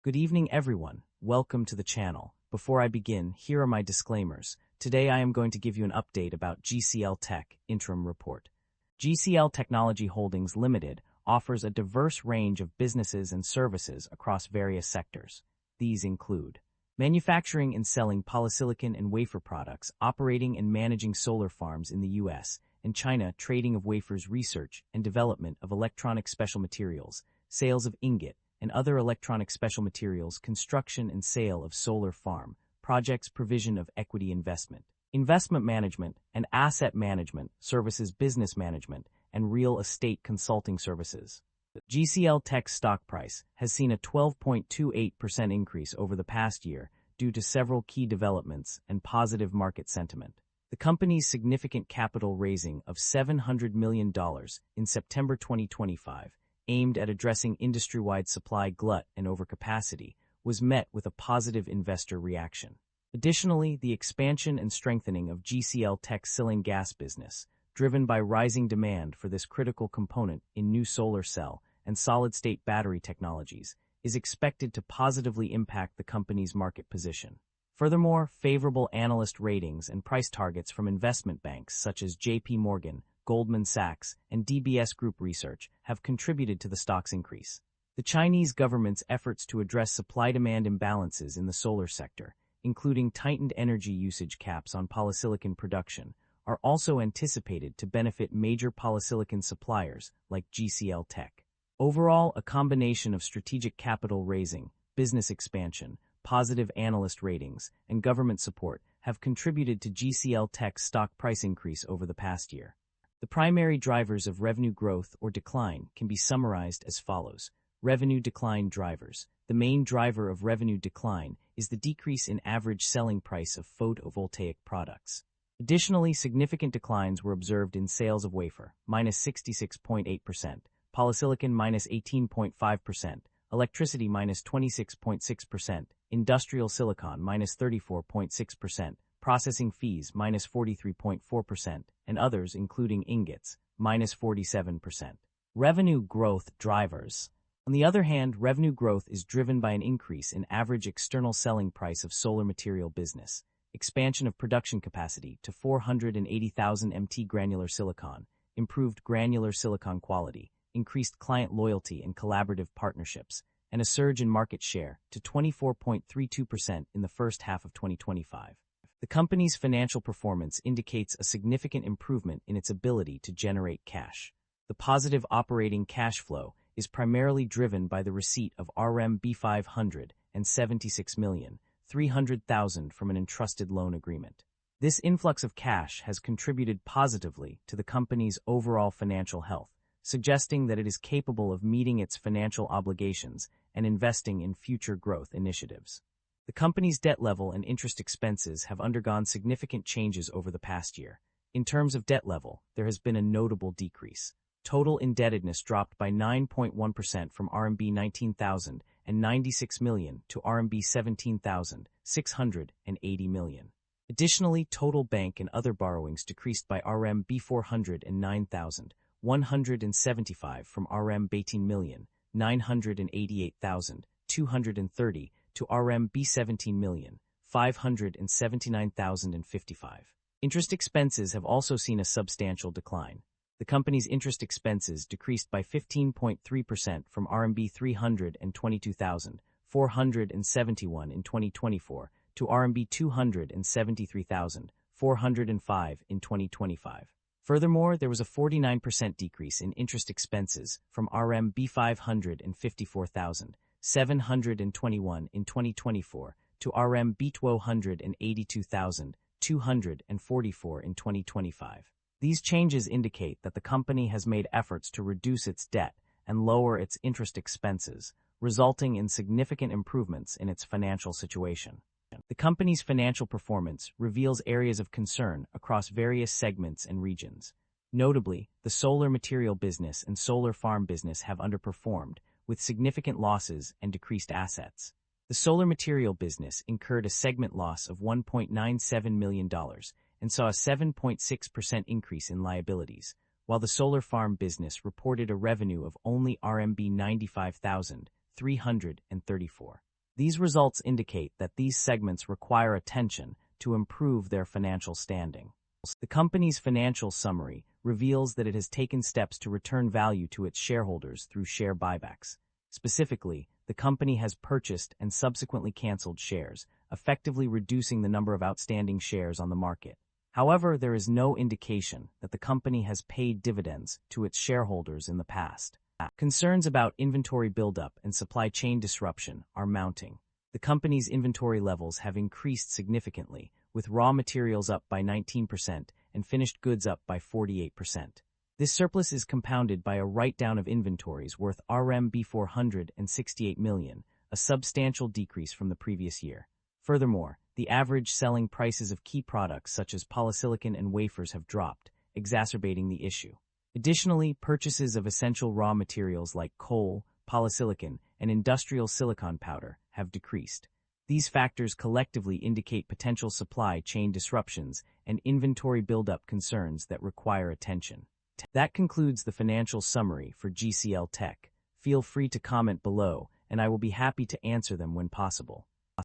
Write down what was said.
Good evening, everyone. Welcome to the channel. Before I begin, here are my disclaimers. Today I am going to give you an update about GCL TECH interim report. GCL Technology Holdings Limited offers a diverse range of businesses and services across various sectors. These include manufacturing and selling polysilicon and wafer products, operating and managing solar farms in the U.S. and China, trading of wafers, research and development of electronic special materials, sales of ingot and other electronic special materials, construction and sale of solar farm projects, provision of equity investment, investment management and asset management services, business management, and real estate consulting services. GCL TECH stock price has seen a 12.28% increase over the past year due to several key developments and positive market sentiment. The company's significant capital raising of $700 million in September 2025, aimed at addressing industry-wide supply glut and overcapacity, was met with a positive investor reaction. Additionally, the expansion and strengthening of GCL TECH's silane gas business, driven by rising demand for this critical component in new solar cell and solid-state battery technologies, is expected to positively impact the company's market position. Furthermore, favorable analyst ratings and price targets from investment banks such as J.P. Morgan, Goldman Sachs, and DBS Group Research have contributed to the stock's increase. The Chinese government's efforts to address supply-demand imbalances in the solar sector, including tightened energy usage caps on polysilicon production, are also anticipated to benefit major polysilicon suppliers like GCL TECH. Overall, a combination of strategic capital raising, business expansion, positive analyst ratings, and government support have contributed to GCL TECH's stock price increase over the past year. The primary drivers of revenue growth or decline can be summarized as follows. Revenue decline drivers. The main driver of revenue decline is the decrease in average selling price of photovoltaic products. Additionally, significant declines were observed in sales of wafer, -66.8%, polysilicon -18.5%, electricity -26.6%, industrial silicon -34.6%, processing fees -43.4%, and others including ingots -47%. Revenue growth drivers. On the other hand, revenue growth is driven by an increase in average external selling price of solar material business, expansion of production capacity to 480,000 MT granular silicon, improved granular silicon quality, increased client loyalty and collaborative partnerships, and a surge in market share to 24.32% in the first half of 2025. The company's financial performance indicates a significant improvement in its ability to generate cash. The positive operating cash flow is primarily driven by the receipt of RMB 576,300,000 from an entrusted loan agreement. This influx of cash has contributed positively to the company's overall financial health, suggesting that it is capable of meeting its financial obligations and investing in future growth initiatives. The company's debt level and interest expenses have undergone significant changes over the past year. In terms of debt level, there has been a notable decrease. Total indebtedness dropped by 9.1% from RMB 19,096 million to RMB 17,680 million. Additionally, total bank and other borrowings decreased by RMB 409,175 from RMB 18,988,230 to RMB 17,579,055. Interest expenses have also seen a substantial decline. The company's interest expenses decreased by 15.3% from RMB 322,471 in 2024 to RMB 273,405 in 2025. Furthermore, there was a 49% decrease in interest expenses from RMB 554,721 in 2024 to RMB 282,244 in 2025. These changes indicate that the company has made efforts to reduce its debt and lower its interest expenses, resulting in significant improvements in its financial situation. The company's financial performance reveals areas of concern across various segments and regions. Notably, the solar material business and solar farm business have underperformed, with significant losses and decreased assets. The solar material business incurred a segment loss of $1.97 million and saw a 7.6% increase in liabilities, while the solar farm business reported a revenue of only RMB 95,334. These results indicate that these segments require attention to improve their financial standing. The company's financial summary reveals that it has taken steps to return value to its shareholders through share buybacks. Specifically, the company has purchased and subsequently canceled shares, effectively reducing the number of outstanding shares on the market. However, there is no indication that the company has paid dividends to its shareholders in the past. Concerns about inventory buildup and supply chain disruption are mounting. The company's inventory levels have increased significantly, with raw materials up by 19% and finished goods up by 48%. This surplus is compounded by a write-down of inventories worth RMB 468 million, a substantial decrease from the previous year. Furthermore, the average selling prices of key products such as polysilicon and wafers have dropped, exacerbating the issue. Additionally, purchases of essential raw materials like coal, polysilicon, and industrial silicon powder have decreased. These factors collectively indicate potential supply chain disruptions and inventory buildup concerns that require attention. That concludes the financial summary for GCL Tech. Feel free to comment below, and I will be happy to answer them when possible.